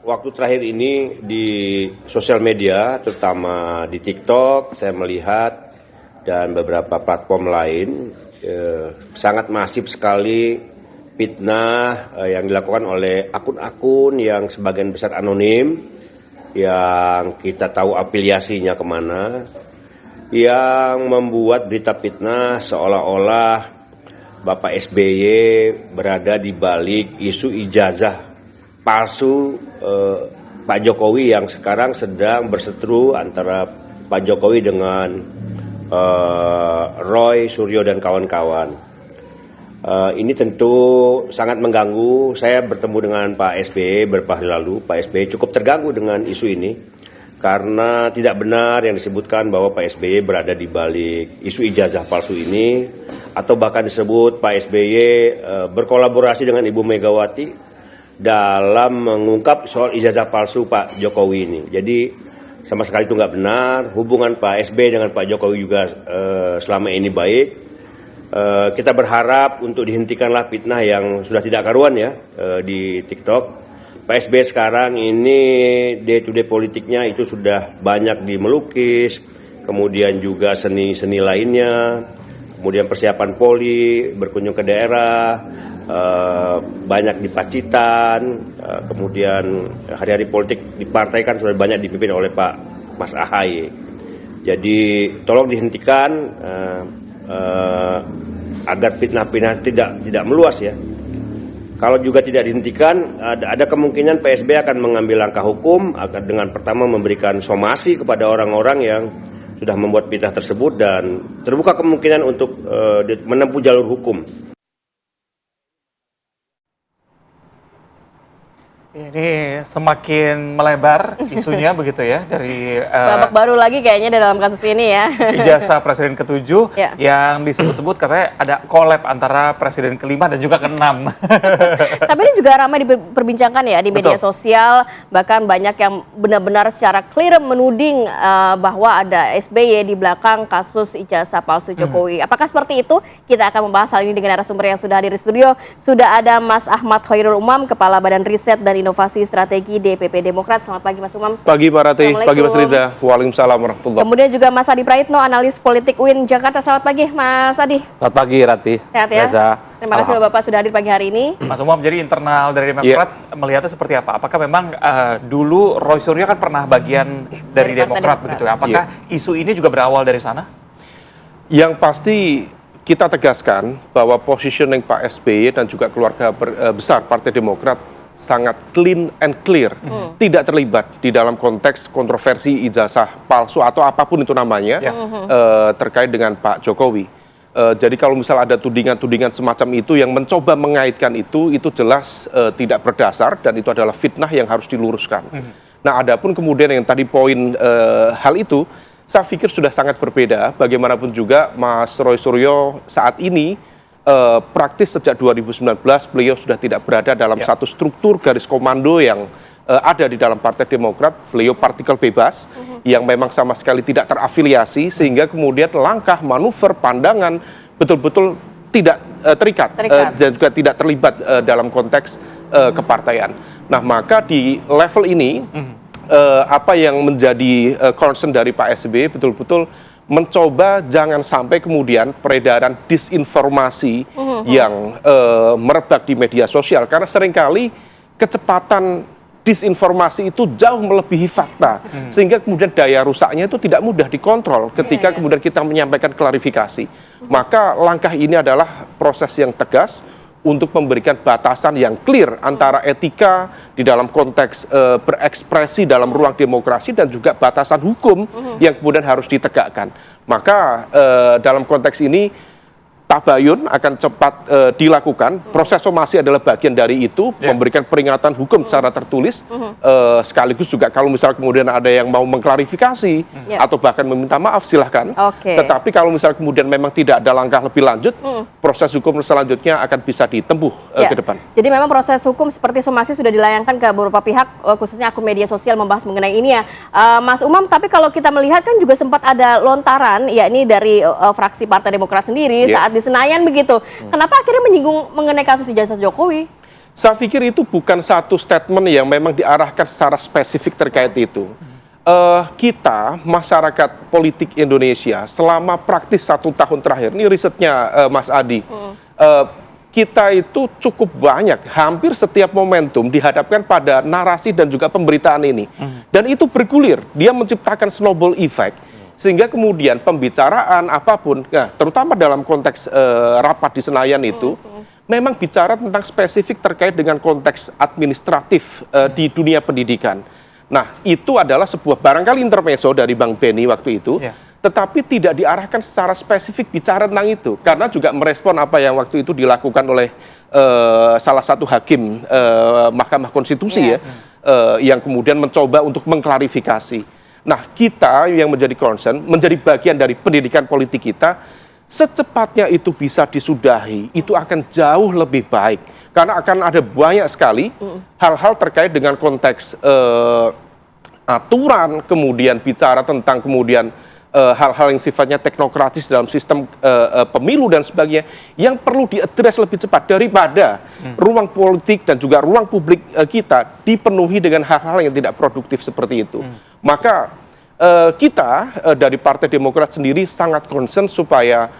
Waktu terakhir ini di sosial media, terutama di TikTok, saya melihat dan beberapa platform lain sangat masif sekali fitnah yang dilakukan oleh akun-akun yang sebagian besar anonim, yang kita tahu afiliasinya kemana, yang membuat berita fitnah seolah-olah Bapak SBY berada di balik isu ijazah palsu Pak Jokowi yang sekarang sedang berseteru antara Pak Jokowi dengan Roy Suryo dan kawan-kawan. Ini tentu sangat mengganggu. Saya bertemu dengan Pak SBY beberapa hari lalu. Pak SBY cukup terganggu dengan isu ini karena tidak benar yang disebutkan bahwa Pak SBY berada di balik isu ijazah palsu ini, atau bahkan disebut Pak SBY berkolaborasi dengan Ibu Megawati dalam mengungkap soal ijazah palsu Pak Jokowi ini. Jadi sama sekali itu nggak benar. Hubungan Pak SBY dengan Pak Jokowi juga selama ini baik. Kita berharap untuk dihentikanlah fitnah yang sudah tidak karuan ya di TikTok. Pak SBY sekarang ini day to day politiknya itu sudah banyak di melukis, kemudian juga seni-seni lainnya, kemudian persiapan poli, berkunjung ke daerah, banyak di Pacitan, kemudian hari-hari politik di partai kan sudah banyak dipimpin oleh Pak Mas Ahaye. Jadi tolong dihentikan agar fitnah-fitnah tidak meluas ya. Kalau juga tidak dihentikan, ada kemungkinan PSB akan mengambil langkah hukum akan dengan pertama memberikan somasi kepada orang-orang yang sudah membuat fitnah tersebut, dan terbuka kemungkinan untuk menempuh jalur hukum. Ini semakin melebar isunya begitu ya, dari babak baru lagi kayaknya dalam kasus ini ya. Ijazah Presiden ke-7 yang disebut-sebut katanya ada collab antara Presiden ke-5 dan juga ke-6. Tapi ini juga ramai diperbincangkan ya di media sosial, bahkan banyak yang benar-benar secara clear menuding bahwa ada SBY di belakang kasus ijazah palsu Jokowi. Apakah seperti itu? Kita akan membahas hal ini dengan narasumber yang sudah hadir di studio. Sudah ada Mas Ahmad Khairul Umam, Kepala Badan Riset dan Inovasi Strategi DPP Demokrat. Selamat pagi Mas Umam. Pagi Pak Rati, pagi Mas Riza. Waalaikumsalam warahmatullahi. Kemudian juga Mas Adi Praitno, analis politik UIN Jakarta. Selamat pagi Mas Adi. Selamat pagi Rati. Sehat ya? Terima kasih Bapak sudah hadir pagi hari ini. Mas Umam, jadi internal dari Demokrat melihatnya seperti apa? Apakah memang dulu Roy Suryo kan pernah bagian dari Demokrat begitu ya? Apakah isu ini juga berawal dari sana? Yang pasti kita tegaskan bahwa positioning Pak SBY dan juga keluarga besar Partai Demokrat sangat clean and clear, tidak terlibat di dalam konteks kontroversi ijazah palsu atau apapun itu namanya terkait dengan Pak Jokowi. Jadi kalau misal ada tudingan-tudingan semacam itu yang mencoba mengaitkan itu jelas tidak berdasar dan itu adalah fitnah yang harus diluruskan. Nah, adapun kemudian yang tadi poin hal itu, saya pikir sudah sangat berbeda. Bagaimanapun juga Mas Roy Suryo saat ini praktis sejak 2019 beliau sudah tidak berada dalam satu struktur garis komando yang ada di dalam Partai Demokrat. Beliau partikel bebas yang memang sama sekali tidak terafiliasi, sehingga kemudian langkah, manuver, pandangan betul-betul tidak terikat. Dan juga tidak terlibat dalam konteks kepartaian. Nah, maka di level ini apa yang menjadi concern dari Pak SBY betul-betul mencoba jangan sampai kemudian peredaran disinformasi yang merebak di media sosial, karena seringkali kecepatan disinformasi itu jauh melebihi fakta, sehingga kemudian daya rusaknya itu tidak mudah dikontrol ketika kemudian kita menyampaikan klarifikasi. Maka langkah ini adalah proses yang tegas untuk memberikan batasan yang clear antara etika di dalam konteks berekspresi dalam ruang demokrasi dan juga batasan hukum yang kemudian harus ditegakkan. Maka dalam konteks ini tabayun akan cepat dilakukan. Proses somasi adalah bagian dari itu, memberikan peringatan hukum secara tertulis, sekaligus juga kalau misal kemudian ada yang mau mengklarifikasi atau bahkan meminta maaf, silahkan. Tetapi kalau misal kemudian memang tidak ada langkah lebih lanjut, proses hukum selanjutnya akan bisa ditempuh ke depan. Jadi memang proses hukum seperti somasi sudah dilayangkan ke beberapa pihak, khususnya akun media sosial membahas mengenai ini ya, Mas Umam. Tapi kalau kita melihat kan juga sempat ada lontaran, yakni dari fraksi Partai Demokrat sendiri saat di Senayan begitu. Kenapa akhirnya menyinggung mengenai kasus ijazah Jokowi? Saya pikir itu bukan satu statement yang memang diarahkan secara spesifik terkait itu. Kita, masyarakat politik Indonesia, selama praktis 1 tahun terakhir, ini risetnya Mas Adi, kita itu cukup banyak, hampir setiap momentum dihadapkan pada narasi dan juga pemberitaan ini. Dan itu bergulir, dia menciptakan snowball effect. Sehingga kemudian pembicaraan apapun, terutama dalam konteks rapat di Senayan itu, memang bicara tentang spesifik terkait dengan konteks administratif di dunia pendidikan. Nah, itu adalah sebuah barangkali intermezzo dari Bang Benny waktu itu, tetapi tidak diarahkan secara spesifik bicara tentang itu, karena juga merespon apa yang waktu itu dilakukan oleh salah satu hakim Mahkamah Konstitusi yang kemudian mencoba untuk mengklarifikasi. Nah, kita yang menjadi concern, menjadi bagian dari pendidikan politik kita, secepatnya itu bisa disudahi, itu akan jauh lebih baik. Karena akan ada banyak sekali hal-hal terkait dengan konteks aturan, kemudian bicara tentang kemudian hal-hal yang sifatnya teknokratis dalam sistem pemilu dan sebagainya, yang perlu diadres lebih cepat daripada ruang politik dan juga ruang publik kita dipenuhi dengan hal-hal yang tidak produktif seperti itu. Maka kita dari Partai Demokrat sendiri sangat concern supaya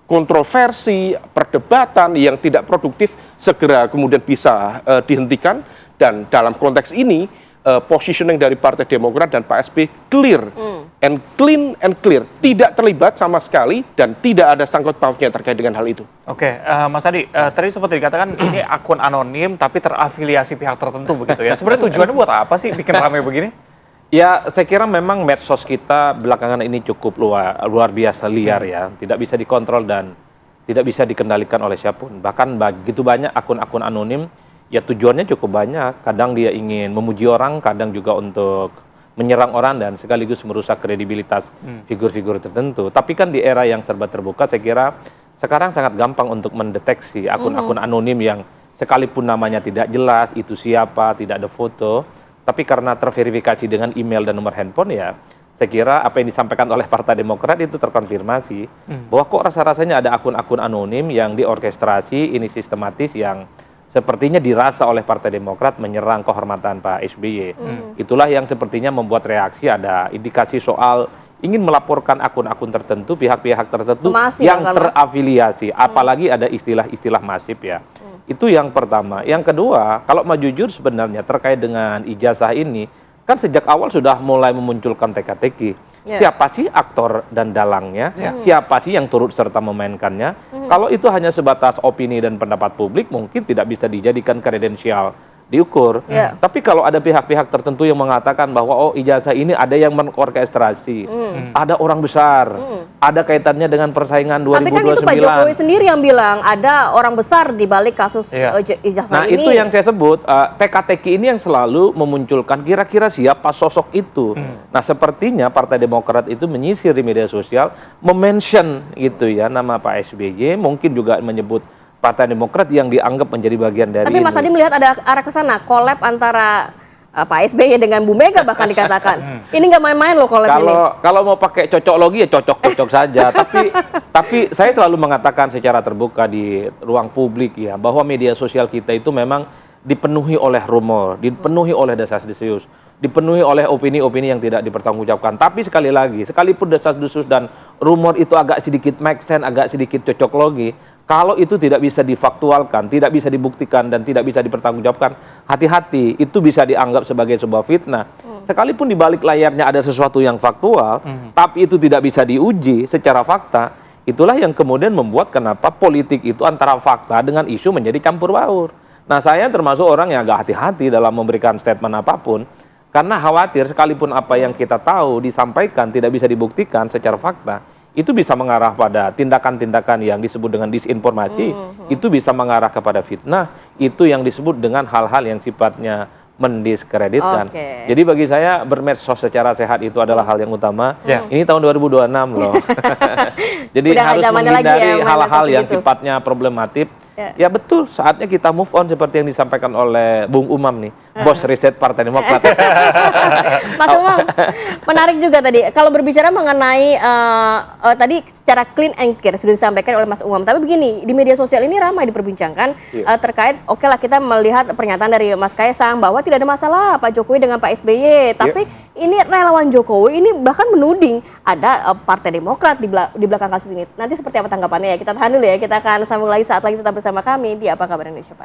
kontroversi, perdebatan yang tidak produktif segera kemudian bisa dihentikan, dan dalam konteks ini positioning dari Partai Demokrat dan Pak SBY clear and clean and clear, tidak terlibat sama sekali dan tidak ada sangkut pautnya terkait dengan hal itu. Oke, Mas Adi, tadi seperti dikatakan ini akun anonim tapi terafiliasi pihak tertentu begitu ya. Sebenarnya tujuannya buat apa sih bikin ramai begini? Ya, saya kira memang medsos kita belakangan ini cukup luar biasa liar ya, tidak bisa dikontrol dan tidak bisa dikendalikan oleh siapapun. Bahkan begitu banyak akun-akun anonim, ya tujuannya cukup banyak. Kadang dia ingin memuji orang, kadang juga untuk menyerang orang dan sekaligus merusak kredibilitas figur-figur tertentu. Tapi kan di era yang serba terbuka, saya kira sekarang sangat gampang untuk mendeteksi akun-akun anonim yang sekalipun namanya tidak jelas, itu siapa, tidak ada foto. Tapi karena terverifikasi dengan email dan nomor handphone, ya saya kira apa yang disampaikan oleh Partai Demokrat itu terkonfirmasi bahwa kok rasa-rasanya ada akun-akun anonim yang diorkestrasi, ini sistematis, yang sepertinya dirasa oleh Partai Demokrat menyerang kehormatan Pak SBY. Itulah yang sepertinya membuat reaksi, ada indikasi soal ingin melaporkan akun-akun tertentu, pihak-pihak tertentu yang terafiliasi, apalagi ada istilah-istilah masif ya. Itu yang pertama. Yang kedua, kalau mau jujur sebenarnya terkait dengan ijazah ini, kan sejak awal sudah mulai memunculkan teka-teki. Siapa sih aktor dan dalangnya? Siapa sih yang turut serta memainkannya? Kalau itu hanya sebatas opini dan pendapat publik, mungkin tidak bisa dijadikan kredensial diukur. Tapi kalau ada pihak-pihak tertentu yang mengatakan bahwa oh ijazah ini ada yang mengorkestrasi, ada orang besar, ada kaitannya dengan persaingan 2029. Tapi kan itu Pak Jokowi sendiri yang bilang ada orang besar di balik kasus ijazah ini. Nah itu yang saya sebut, teka-teki ini yang selalu memunculkan kira-kira siapa sosok itu. Nah sepertinya Partai Demokrat itu menyisir di media sosial, memention gitu ya nama Pak SBY, mungkin juga menyebut Partai Demokrat yang dianggap menjadi bagian dari. Tapi Mas Adi melihat ada arah ke sana, collab antara Pak SBY dengan Bu Mega bahkan dikatakan. Ini nggak main-main loh collab ini. Kalau mau pakai cocoklogi ya cocok-cocok saja. Tapi saya selalu mengatakan secara terbuka di ruang publik ya, bahwa media sosial kita itu memang dipenuhi oleh rumor, dipenuhi oleh desas-desus, dipenuhi oleh opini-opini yang tidak dipertanggungjawabkan. Tapi sekali lagi, sekalipun desas-desus dan rumor itu agak sedikit make sense, agak sedikit cocok logi, kalau itu tidak bisa difaktualkan, tidak bisa dibuktikan, dan tidak bisa dipertanggungjawabkan, hati-hati, itu bisa dianggap sebagai sebuah fitnah. Sekalipun di balik layarnya ada sesuatu yang faktual, tapi itu tidak bisa diuji secara fakta, itulah yang kemudian membuat kenapa politik itu antara fakta dengan isu menjadi campur baur. Nah, saya termasuk orang yang agak hati-hati dalam memberikan statement apapun, karena khawatir sekalipun apa yang kita tahu disampaikan tidak bisa dibuktikan secara fakta, itu bisa mengarah pada tindakan-tindakan yang disebut dengan disinformasi, itu bisa mengarah kepada fitnah, itu yang disebut dengan hal-hal yang sifatnya mendiskreditkan. Jadi bagi saya bermedsos secara sehat itu adalah hal yang utama. Ini tahun 2026 loh. Jadi harus menghindari hal-hal yang sifatnya problematik. Ya betul, saatnya kita move on seperti yang disampaikan oleh Bung Umam nih, bos riset Partai Demokrat. Mas Umam, menarik juga tadi. Kalau berbicara mengenai tadi secara clean and clear sudah disampaikan oleh Mas Umam. Tapi begini, di media sosial ini ramai diperbincangkan terkait, oke lah kita melihat pernyataan dari Mas Kaisang bahwa tidak ada masalah Pak Jokowi dengan Pak SBY. Tapi ini relawan Jokowi ini bahkan menuding ada Partai Demokrat di belakang kasus ini. Nanti seperti apa tanggapannya ya? Kita tahan dulu ya. Kita akan sambung lagi saat lagi tetap bersama kami di Apa Kabar Indonesia Pak.